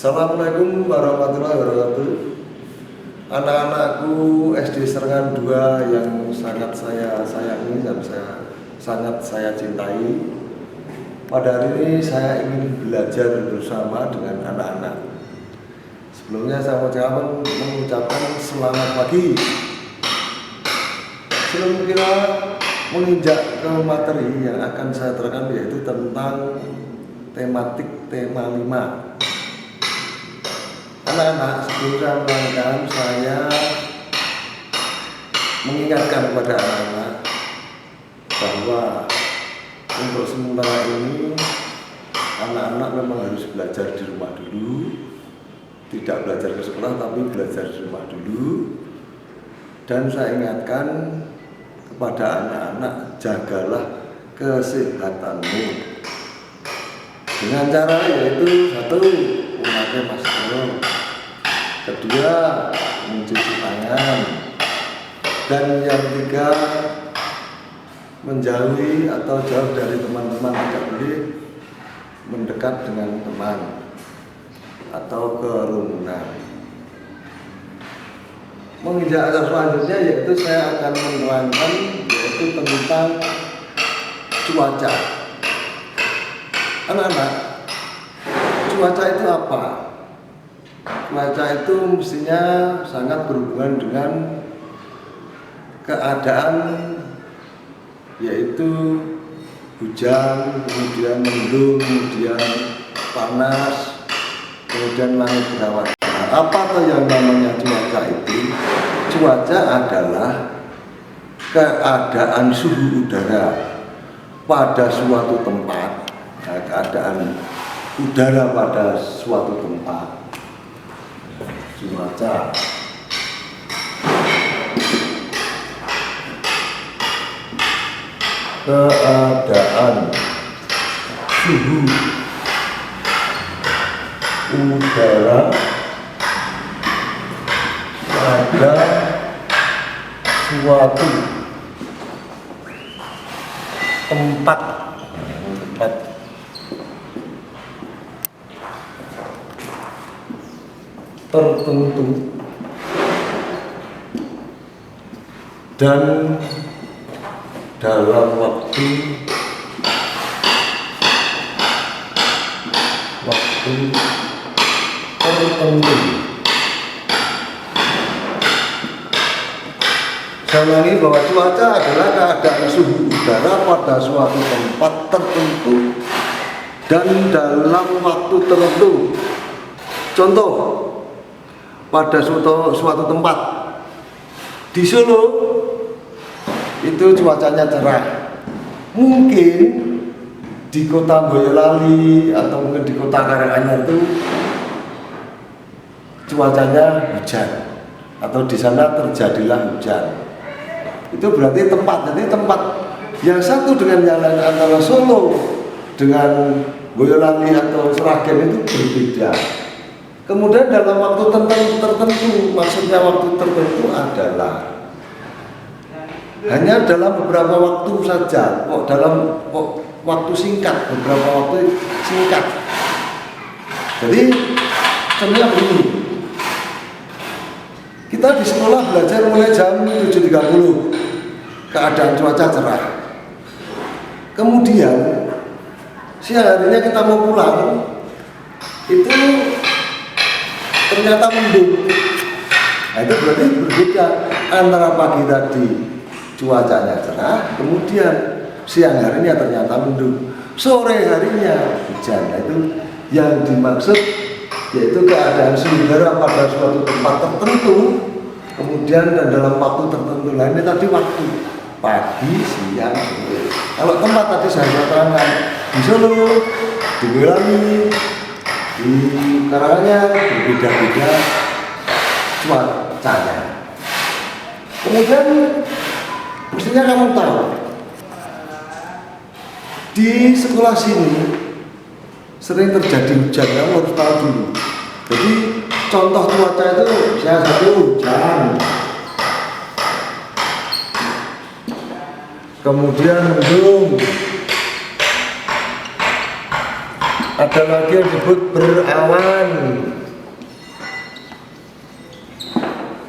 Assalamualaikum warahmatullahi wabarakatuh. Anak-anakku SD Serengan 2 yang sangat saya sayangi dan sangat saya cintai. Pada hari ini saya ingin belajar bersama dengan anak-anak. Sebelumnya saya mengucapkan selamat pagi. Sebelum kita menginjak ke materi yang akan saya terangkan, yaitu tentang tema 5. Anak-anak, sebelum saya menerangkan, saya mengingatkan kepada anak-anak bahwa untuk sementara ini anak-anak memang harus belajar di rumah dulu, tidak belajar ke sekolah tapi belajar di rumah dulu. Dan saya ingatkan kepada anak-anak, jagalah kesehatanmu dengan cara yaitu 1, memakai masker, 2, mencuci tangan, dan yang 3, menjauhi atau jauh dari teman-teman, tidak boleh mendekat dengan teman atau kerumunan. Menginjak acara selanjutnya yaitu saya akan menerangkan yaitu tentang cuaca. Anak-anak, cuaca itu apa? Cuaca itu mestinya sangat berhubungan dengan keadaan, yaitu hujan, kemudian mendung, kemudian panas, kemudian langit berawan. Apa tuh yang namanya cuaca itu? Cuaca adalah keadaan suhu udara pada suatu tempat. Nah, keadaan udara pada suatu tempat, cuaca. Keadaan suhu udara pada suatu tempat tertentu dan dalam waktu tertentu. Saya ulangi bahwa cuaca adalah keadaan suhu udara pada suatu tempat tertentu dan dalam waktu tertentu. Contoh, pada suatu tempat di Solo itu cuacanya cerah. Mungkin di kota Boyolali atau mungkin di kota Karanganyar itu cuacanya hujan atau di sana terjadilah hujan. Itu berarti tempat. Jadi tempat yang satu dengan yang lain antara Solo dengan Boyolali atau Sragen itu berbeda. Kemudian dalam waktu tertentu, maksudnya waktu tertentu adalah hanya dalam beberapa waktu saja, dalam waktu singkat, beberapa waktu singkat. Jadi contohnya begini, kita di sekolah belajar mulai jam 7.30, keadaan cuaca cerah. Kemudian siang harinya kita mau pulang, itu ternyata mendung. Nah, itu berarti berbeda antara pagi tadi cuacanya cerah, kemudian siang harinya ternyata mendung, sore harinya hujan. Nah, itu yang dimaksud yaitu keadaan suhu udara pada suatu tempat tertentu, kemudian dan dalam waktu tertentu. Nah, ini tadi waktu pagi, siang, sore. Kalau tempat tadi saya terangkan di Solo, di Boyolali, di Karanganyar berbeda-beda cuacanya. Kemudian mestinya kamu tahu di sekolah sini sering terjadi hujan, kamu harus tahu dulu. Jadi contoh cuaca itu saya 1, hujan, kemudian mendung, Ada lagi yang disebut berawan.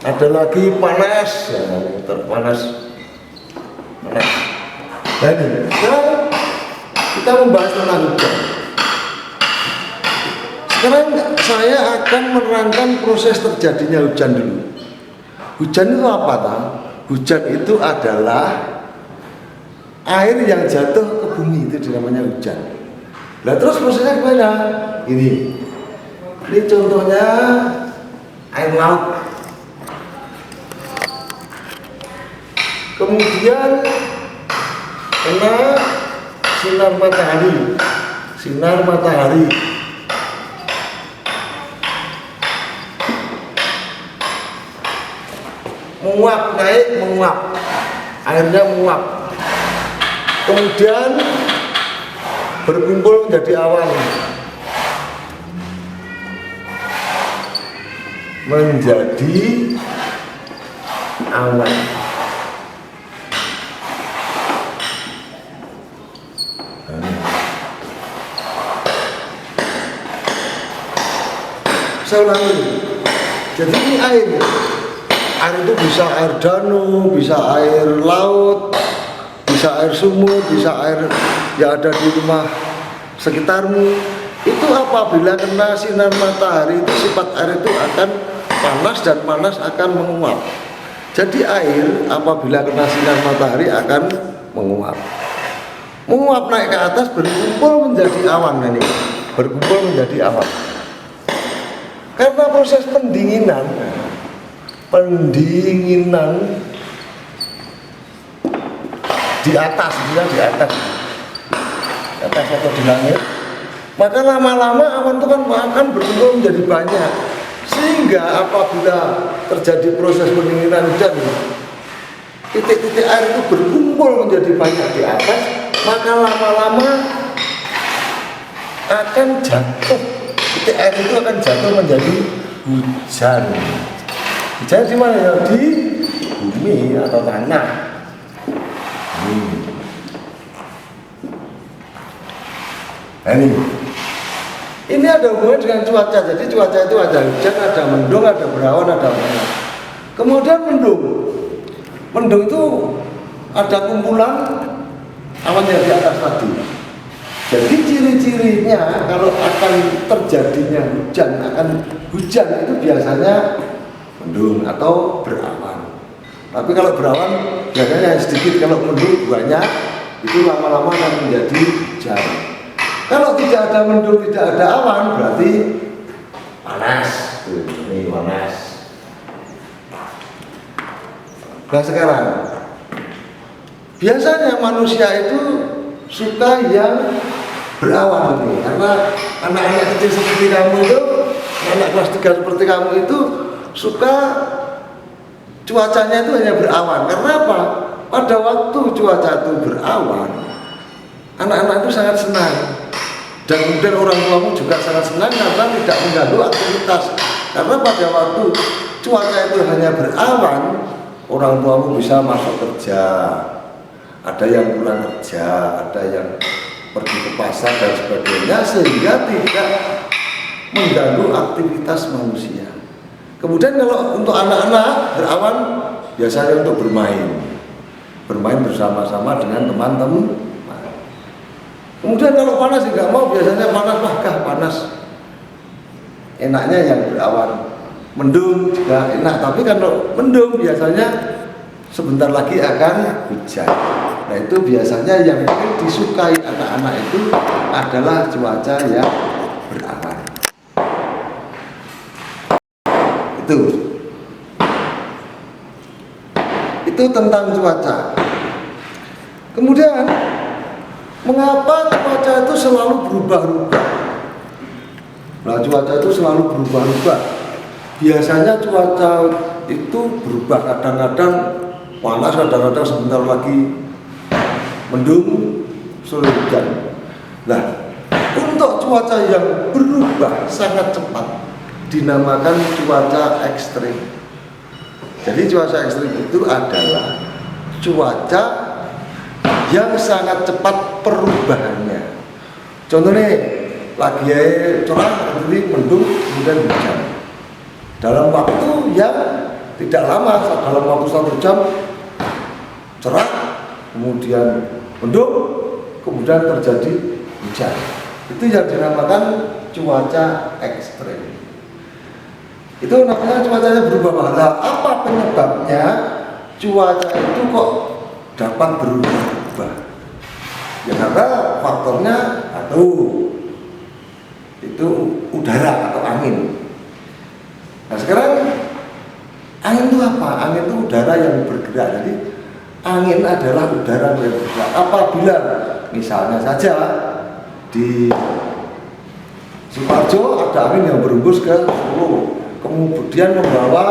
Ada lagi panas, ya, terpanas, panas. Nah ini, sekarang kita membahas tentang hujan. Sekarang saya akan menerangkan proses terjadinya hujan dulu. Hujan itu apa, tak? Hujan itu adalah air yang jatuh ke bumi, itu namanya hujan. Nah terus prosesnya gimana? Ini contohnya air laut. Kemudian kena sinar matahari, menguap, naik, menguap, airnya menguap, kemudian berkumpul menjadi awan, Saya ulangi. Jadi ini air itu bisa air danau, bisa air laut, bisa air sumur, bisa air yang ada di rumah sekitarmu. Itu apabila kena sinar matahari itu sifat air itu akan panas dan panas akan menguap. Jadi air apabila kena sinar matahari akan menguap. Menguap naik ke atas, berkumpul menjadi awan ini. Berkumpul menjadi awan. Karena proses pendinginan di atas atau di langit, maka lama-lama awan itu kan akan berkumpul menjadi banyak, sehingga apabila terjadi proses pendinginan hujan, titik-titik air itu berkumpul menjadi banyak di atas, maka lama-lama akan jatuh. Titik air itu akan jatuh menjadi hujan. Hujan di mana ya? Di bumi atau tanah. Nah, ini ada hubungan dengan cuaca. Jadi cuaca itu ada hujan, ada mendung, ada berawan, ada panas. Kemudian mendung itu ada kumpulan awan yang di atas tadi. Jadi ciri-cirinya kalau akan terjadinya hujan itu biasanya mendung atau berawan. Tapi kalau berawan biasanya sedikit, kalau mendung banyak, itu lama-lama akan menjadi hujan. Kalau tidak ada mendung, tidak ada awan, berarti panas. Ini panas. Nah sekarang, biasanya manusia itu suka yang berawan ini, karena anak-anak kecil seperti kamu itu, anak kelas 3 seperti kamu itu suka cuacanya itu hanya berawan. Karena apa? Pada waktu cuaca itu berawan, anak-anak itu sangat senang, dan kemudian orang tuamu juga sangat senang karena tidak mengganggu aktivitas. Karena pada waktu cuaca itu hanya berawan, orang tuamu bisa masuk kerja, ada yang pulang kerja, ada yang pergi ke pasar dan sebagainya, sehingga tidak mengganggu aktivitas manusia. Kemudian kalau untuk anak-anak berawan biasanya untuk bermain bersama-sama dengan teman-teman. Kemudian kalau panas tidak mau, biasanya panas. Enaknya yang berawan. Mendung juga enak, tapi kalau mendung biasanya sebentar lagi akan hujan. Nah itu biasanya yang paling disukai anak-anak itu adalah cuaca yang berawan. Itu tentang cuaca. Kemudian mengapa cuaca itu selalu berubah-ubah? Nah cuaca itu selalu berubah-ubah. Biasanya cuaca itu berubah, kadang-kadang panas, kadang-kadang sebentar lagi mendung, sore hujan. Nah, untuk cuaca yang berubah sangat cepat dinamakan cuaca ekstrim. Jadi cuaca ekstrim itu adalah cuaca yang sangat cepat perubahannya. Contohnya, lagi cerah, jadi mendung, kemudian hujan. Dalam waktu yang tidak lama, dalam waktu 1 jam cerah, kemudian mendung, kemudian terjadi hujan. Itu yang dinamakan cuaca ekstrem. Itu namanya cuacanya berubah. Nah, apa penyebabnya cuaca itu kok dapat berubah? Ya karena faktornya satu, itu udara atau angin. Nah sekarang angin itu apa? Angin itu udara yang bergerak. Jadi angin adalah udara yang bergerak. Apabila misalnya saja di Sukoharjo ada angin yang berembus ke Solo, kemudian membawa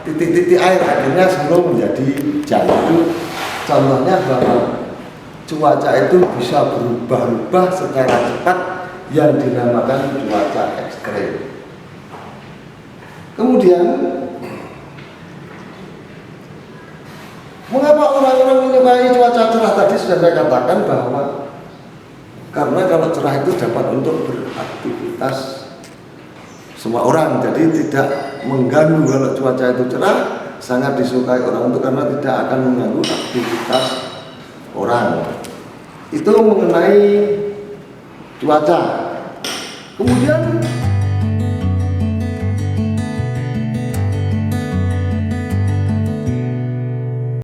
titik-titik air, akhirnya Solo menjadi hujan. Itu contohnya bahwa cuaca itu bisa berubah-ubah secara cepat yang dinamakan cuaca ekstrem. Kemudian mengapa orang-orang menyukai cuaca cerah? Tadi sudah saya katakan bahwa karena kalau cerah itu dapat untuk beraktivitas semua orang, jadi tidak mengganggu. Kalau cuaca itu cerah sangat disukai orang itu karena tidak akan mengganggu aktivitas orang. Itu mengenai cuaca. Kemudian